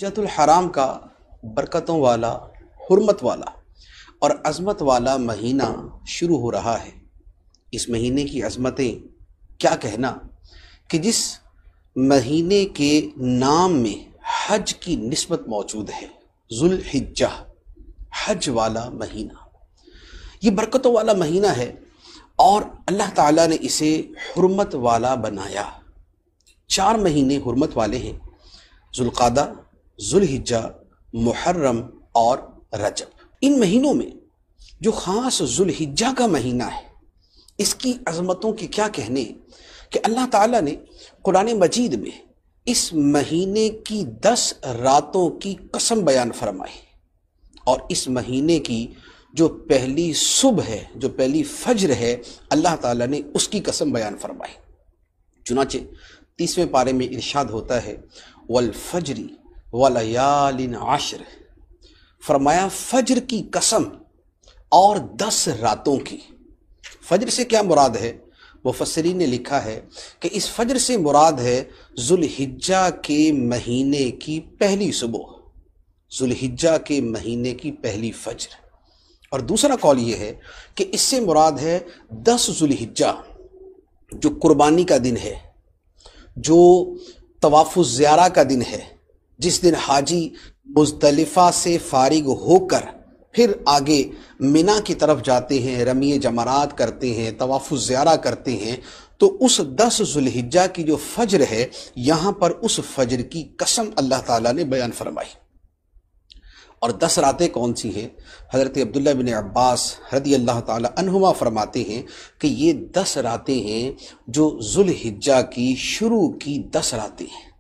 بیت الحرام کا برکتوں والا، حرمت والا اور عظمت والا مہینہ شروع ہو رہا ہے۔ اس مہینے کی عظمتیں کیا کہنا کہ جس مہینے کے نام میں حج کی نسبت موجود ہے، ذوالحجہ، حج والا مہینہ۔ یہ برکتوں والا مہینہ ہے اور اللہ تعالیٰ نے اسے حرمت والا بنایا۔ 4 مہینے حرمت والے ہیں: ذوالقعدہ، ذوالحجہ، محرم اور رجب۔ ان مہینوں میں جو خاص ذوالحجہ کا مہینہ ہے، اس کی عظمتوں کی کیا کہنے کہ اللہ تعالیٰ نے قرآن مجید میں اس مہینے کی 10 راتوں کی قسم بیان فرمائی، اور اس مہینے کی جو پہلی صبح ہے، جو پہلی فجر ہے، اللہ تعالیٰ نے اس کی قسم بیان فرمائی۔ چنانچہ 30ویں پارے میں ارشاد ہوتا ہے والفجر ولیال عشر، فرمایا فجر کی قسم اور 10 راتوں کی۔ فجر سے کیا مراد ہے؟ مفسرین نے لکھا ہے کہ اس فجر سے مراد ہے ذوالحجہ کے مہینے کی پہلی صبح، ذوالحجہ کے مہینے کی پہلی فجر۔ اور دوسرا قول یہ ہے کہ اس سے مراد ہے 10 ذوالحجہ، جو قربانی کا دن ہے، جو طواف الزیارہ کا دن ہے، جس دن حاجی مزدلفہ سے فارغ ہو کر پھر آگے منی کی طرف جاتے ہیں، رمی جمرات کرتے ہیں، طواف الزیارہ کرتے ہیں۔ تو اس 10 ذوالحجہ کی جو فجر ہے، یہاں پر اس فجر کی قسم اللہ تعالیٰ نے بیان فرمائی۔ اور 10 راتیں کون سی ہیں؟ حضرت عبداللہ بن عباس رضی اللہ تعالیٰ عنہما فرماتے ہیں کہ یہ 10 راتیں ہیں جو ذوالحجہ کی شروع کی 10 راتیں ہیں۔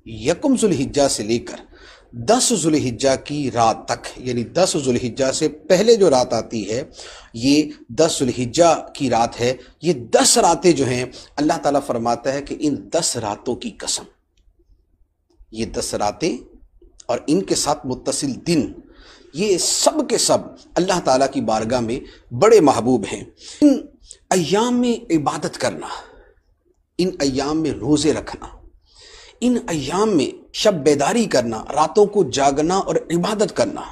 یکم ذوالحجہ سے لے کر 10 ذوالحجہ کی رات تک، یعنی 10 ذوالحجہ سے پہلے جو رات آتی ہے، یہ 10 ذوالحجہ کی رات ہے۔ یہ 10 راتیں جو ہیں، اللہ تعالیٰ فرماتا ہے کہ ان 10 راتوں کی قسم، یہ 10 راتیں اور ان کے ساتھ متصل دن، یہ سب کے سب اللہ تعالیٰ کی بارگاہ میں بڑے محبوب ہیں۔ ان ایام میں عبادت کرنا، ان ایام میں روزے رکھنا، ان ایام میں شب بیداری کرنا، راتوں کو جاگنا اور عبادت کرنا،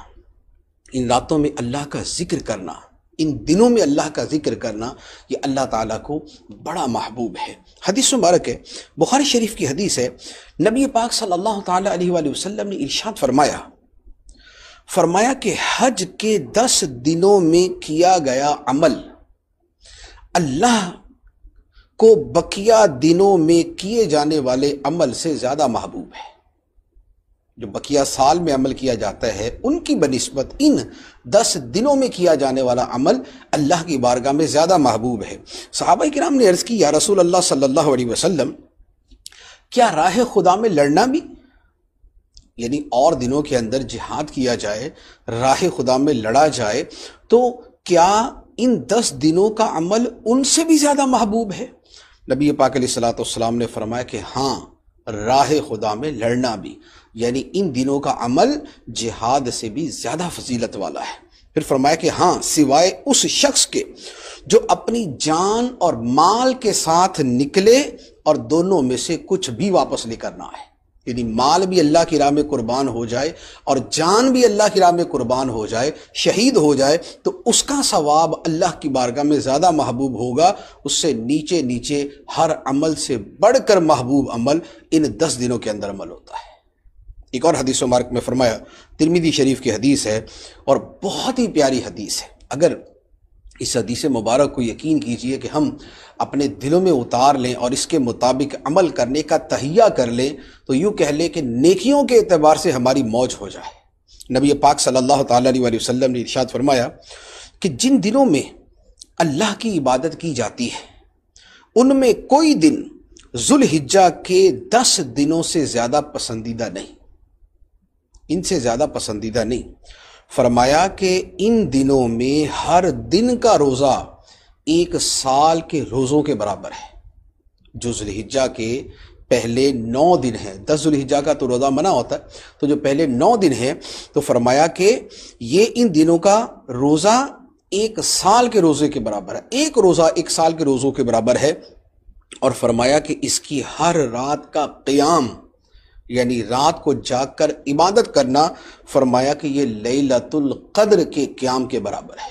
ان راتوں میں اللہ کا ذکر کرنا، ان دنوں میں اللہ کا ذکر کرنا، یہ اللہ تعالیٰ کو بڑا محبوب ہے۔ حدیث مبارک ہے، بخاری شریف کی حدیث ہے، نبی پاک صلی اللہ تعالیٰ علیہ وآلہ وسلم نے ارشاد فرمایا کہ حج کے 10 دنوں میں کیا گیا عمل اللہ کو بقیہ دنوں میں کیے جانے والے عمل سے زیادہ محبوب ہے۔ جو بقیہ سال میں عمل کیا جاتا ہے، ان کی بنسبت ان 10 دنوں میں کیا جانے والا عمل اللہ کی بارگاہ میں زیادہ محبوب ہے۔ صحابہ کرام نے عرض کی، یا رسول اللہ صلی اللہ علیہ وسلم، کیا راہ خدا میں لڑنا بھی، یعنی اور دنوں کے اندر جہاد کیا جائے، راہ خدا میں لڑا جائے، تو کیا ان 10 دنوں کا عمل ان سے بھی زیادہ محبوب ہے؟ نبی پاک علیہ الصلوۃ والسلام نے فرمایا کہ ہاں، راہ خدا میں لڑنا بھی، یعنی ان دنوں کا عمل جہاد سے بھی زیادہ فضیلت والا ہے۔ پھر فرمایا کہ ہاں، سوائے اس شخص کے جو اپنی جان اور مال کے ساتھ نکلے اور دونوں میں سے کچھ بھی واپس لے کر نہ آئے، یعنی مال بھی اللہ کی راہ میں قربان ہو جائے اور جان بھی اللہ کی راہ میں قربان ہو جائے، شہید ہو جائے، تو اس کا ثواب اللہ کی بارگاہ میں زیادہ محبوب ہوگا۔ اس سے نیچے نیچے ہر عمل سے بڑھ کر محبوب عمل ان 10 دنوں کے اندر عمل ہوتا ہے۔ ایک اور حدیث مبارک میں فرمایا، ترمذی شریف کی حدیث ہے اور بہت ہی پیاری حدیث ہے۔ اگر اس حدیث مبارک کو یقین کیجئے کہ ہم اپنے دلوں میں اتار لیں اور اس کے مطابق عمل کرنے کا تہیہ کر لیں، تو یوں کہہ لیں کہ نیکیوں کے اعتبار سے ہماری موج ہو جائے۔ نبی پاک صلی اللہ تعالیٰ علیہ وسلم نے ارشاد فرمایا کہ جن دنوں میں اللہ کی عبادت کی جاتی ہے، ان میں کوئی دن ذوالحجہ کے 10 دنوں سے زیادہ پسندیدہ نہیں، ان سے زیادہ پسندیدہ نہیں۔ فرمایا کہ ان دنوں میں ہر دن کا روزہ 1 سال کے روزوں کے برابر ہے۔ جو ذوالحجہ کے پہلے 9 دن ہیں، 10 ذوالحجہ کا تو روزہ منع ہوتا ہے، تو جو پہلے 9 دن ہیں، تو فرمایا کہ یہ ان دنوں کا روزہ 1 سال کے روزے کے برابر ہے، ایک روزہ 1 سال کے روزوں کے برابر ہے۔ اور فرمایا کہ اس کی ہر رات کا قیام، یعنی رات کو جاگ کر عبادت کرنا، فرمایا کہ یہ لیلۃ القدر کے قیام کے برابر ہے۔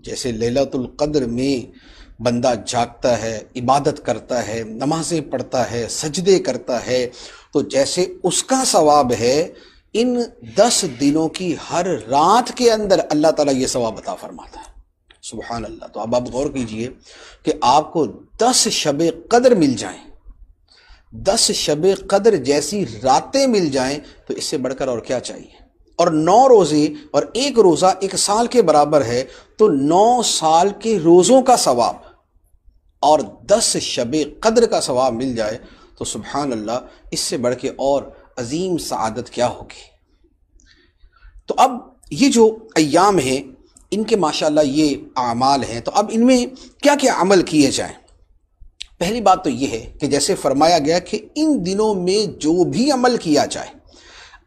جیسے لیلۃ القدر میں بندہ جاگتا ہے، عبادت کرتا ہے، نمازیں پڑھتا ہے، سجدے کرتا ہے، تو جیسے اس کا ثواب ہے، ان 10 دنوں کی ہر رات کے اندر اللہ تعالیٰ یہ ثواب عطا فرماتا ہے۔ سبحان اللہ۔ تو اب آپ غور کیجئے کہ آپ کو 10 شب قدر مل جائیں، 10 شب قدر جیسی راتیں مل جائیں، تو اس سے بڑھ کر اور کیا چاہیے؟ اور 9 روزے اور 1 روزہ 1 سال کے برابر ہے، تو 9 سال کے روزوں کا ثواب اور 10 شب قدر کا ثواب مل جائے، تو سبحان اللہ، اس سے بڑھ کے اور عظیم سعادت کیا ہوگی۔ تو اب یہ جو ایام ہیں، ان کے ماشاءاللہ یہ اعمال ہیں، تو اب ان میں کیا کیا عمل کیے جائیں؟ پہلی بات تو یہ ہے کہ جیسے فرمایا گیا کہ ان دنوں میں جو بھی عمل کیا جائے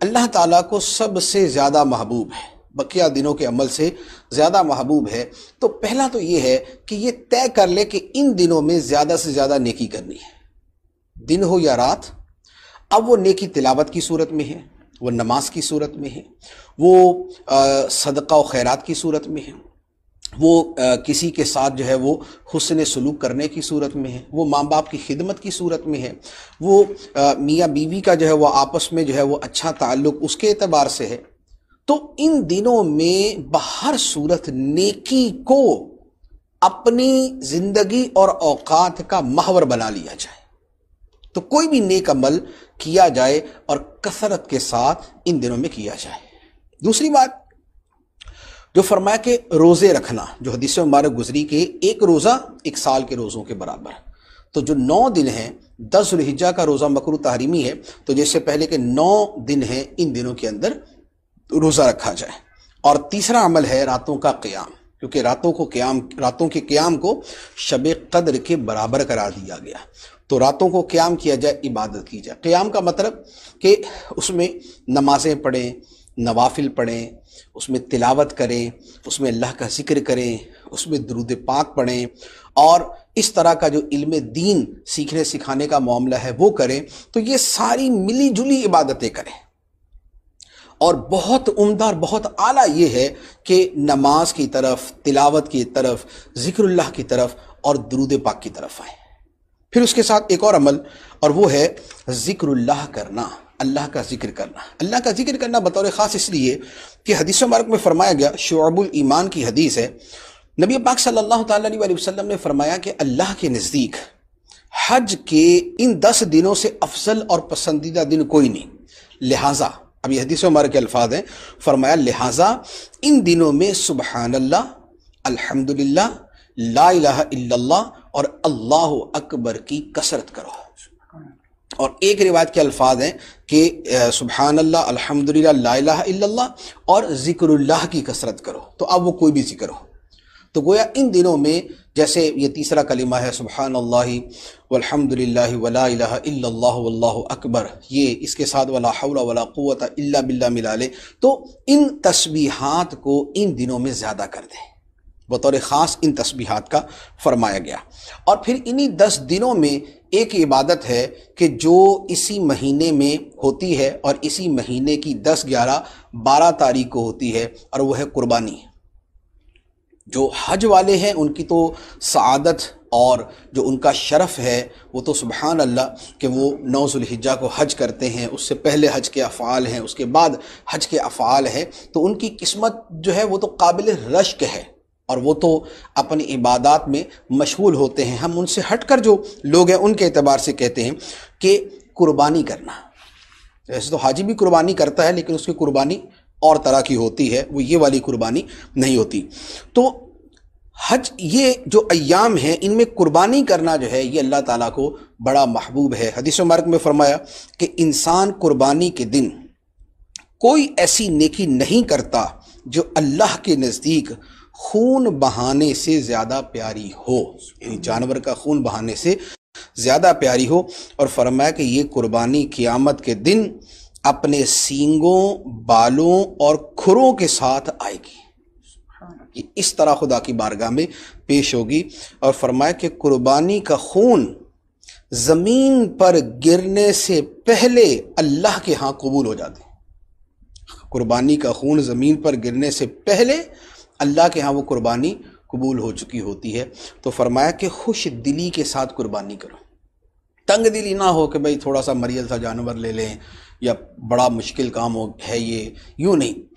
اللہ تعالیٰ کو سب سے زیادہ محبوب ہے، بقیہ دنوں کے عمل سے زیادہ محبوب ہے۔ تو پہلا تو یہ ہے کہ یہ طے کر لے کہ ان دنوں میں زیادہ سے زیادہ نیکی کرنی ہے، دن ہو یا رات۔ اب وہ نیکی تلاوت کی صورت میں ہے، وہ نماز کی صورت میں ہے، وہ صدقہ و خیرات کی صورت میں ہے، وہ کسی کے ساتھ جو ہے وہ حسن سلوک کرنے کی صورت میں ہے، وہ ماں باپ کی خدمت کی صورت میں ہے، وہ میاں بیوی کا جو ہے وہ آپس میں جو ہے وہ اچھا تعلق اس کے اعتبار سے ہے۔ تو ان دنوں میں بہر صورت نیکی کو اپنی زندگی اور اوقات کا محور بنا لیا جائے، تو کوئی بھی نیک عمل کیا جائے اور کثرت کے ساتھ ان دنوں میں کیا جائے۔ دوسری بات جو فرمایا کہ روزے رکھنا، جو حدیث مبارک گزری کہ 1 روزہ 1 سال کے روزوں کے برابر، تو جو 9 دن ہیں، 10 ذوالحجہ کا روزہ مکروہ تحریمی ہے، تو جیسے پہلے کہ 9 دن ہیں، ان دنوں کے اندر روزہ رکھا جائے۔ اور تیسرا عمل ہے راتوں کا قیام، کیونکہ راتوں کے قیام کو شب قدر کے برابر قرار دیا گیا، تو راتوں کو قیام کیا جائے، عبادت کی جائے۔ قیام کا مطلب کہ اس میں نمازیں پڑھیں، نوافل پڑھیں، اس میں تلاوت کریں، اس میں اللہ کا ذکر کریں، اس میں درود پاک پڑھیں، اور اس طرح کا جو علم دین سیکھنے سکھانے کا معاملہ ہے وہ کریں۔ تو یہ ساری ملی جلی عبادتیں کریں۔ اور بہت عمدہ اور بہت اعلیٰ یہ ہے کہ نماز کی طرف، تلاوت کی طرف، ذکر اللہ کی طرف اور درود پاک کی طرف آئیں۔ پھر اس کے ساتھ ایک اور عمل، اور وہ ہے ذکر اللہ کرنا، اللہ کا ذکر کرنا۔ اللہ کا ذکر کرنا بطور خاص اس لیے کہ حدیث مبارک میں فرمایا گیا، شعب الایمان کی حدیث ہے، نبی پاک صلی اللہ تعالیٰ علیہ وسلم نے فرمایا کہ اللہ کے نزدیک حج کے ان 10 دنوں سے افضل اور پسندیدہ دن کوئی نہیں، لہٰذا اب یہ حدیث مبارک کے الفاظ ہیں، فرمایا لہٰذا ان دنوں میں سبحان اللہ، الحمدللہ، لا الہ الا اللہ اور اللہ اکبر کی کثرت کرو۔ اور ایک روایت کے الفاظ ہیں کہ سبحان اللہ، الحمدللہ، لا الہ الا اللہ اور ذکر اللہ کی کثرت کرو، تو اب وہ کوئی بھی ذکر ہو۔ تو گویا ان دنوں میں جیسے یہ تیسرا کلمہ ہے سبحان اللہ والحمدللہ ولا الہ الا اللہ واللہ اکبر، یہ اس کے ساتھ ولا حول ولا قوت الا باللہ ملا لے، تو ان تسبیحات کو ان دنوں میں زیادہ کر دیں، بطور خاص ان تسبیحات کا فرمایا گیا۔ اور پھر انہی 10 دنوں میں ایک عبادت ہے کہ جو اسی مہینے میں ہوتی ہے، اور اسی مہینے کی 10، 11، 12 تاریخ کو ہوتی ہے، اور وہ ہے قربانی۔ جو حج والے ہیں ان کی تو سعادت اور جو ان کا شرف ہے وہ تو سبحان اللہ کہ وہ 9 ذوالحجہ کو حج کرتے ہیں، اس سے پہلے حج کے افعال ہیں، اس کے بعد حج کے افعال ہیں، تو ان کی قسمت جو ہے وہ تو قابل رشک ہے، اور وہ تو اپنی عبادات میں مشغول ہوتے ہیں۔ ہم ان سے ہٹ کر جو لوگ ہیں ان کے اعتبار سے کہتے ہیں کہ قربانی کرنا، ایسے تو حاجی بھی قربانی کرتا ہے، لیکن اس کی قربانی اور طرح کی ہوتی ہے، وہ یہ والی قربانی نہیں ہوتی۔ تو حج، یہ جو ایام ہیں ان میں قربانی کرنا جو ہے یہ اللہ تعالیٰ کو بڑا محبوب ہے۔ حدیث مبارک میں فرمایا کہ انسان قربانی کے دن کوئی ایسی نیکی نہیں کرتا جو اللہ کے نزدیک خون بہانے سے زیادہ پیاری ہو، یعنی جانور کا خون بہانے سے زیادہ پیاری ہو۔ اور فرمایا کہ یہ قربانی قیامت کے دن اپنے سینگوں، بالوں اور کھروں کے ساتھ آئے گی، یہ اس طرح خدا کی بارگاہ میں پیش ہوگی۔ اور فرمایا کہ قربانی کا خون زمین پر گرنے سے پہلے اللہ کے ہاں قبول ہو جاتے ہیں۔ قربانی کا خون زمین پر گرنے سے پہلے اللہ کے ہاں وہ قربانی قبول ہو چکی ہوتی ہے۔ تو فرمایا کہ خوش دلی کے ساتھ قربانی کرو، تنگ دلی نہ ہو کہ بھئی تھوڑا سا مریض سا جانور لے لیں یا بڑا مشکل کام ہے یہ، یوں نہیں،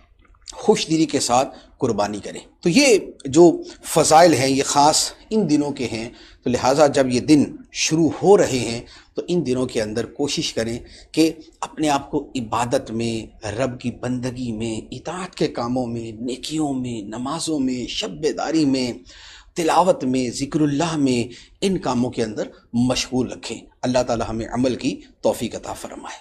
خوش دلی کے ساتھ قربانی کریں۔ تو یہ جو فضائل ہیں یہ خاص ان دنوں کے ہیں، تو لہٰذا جب یہ دن شروع ہو رہے ہیں تو ان دنوں کے اندر کوشش کریں کہ اپنے آپ کو عبادت میں، رب کی بندگی میں، اطاعت کے کاموں میں، نیکیوں میں، نمازوں میں، شب بیداری میں، تلاوت میں، ذکر اللہ میں، ان کاموں کے اندر مشغول رکھیں۔ اللہ تعالی ہمیں عمل کی توفیق عطا فرمائے۔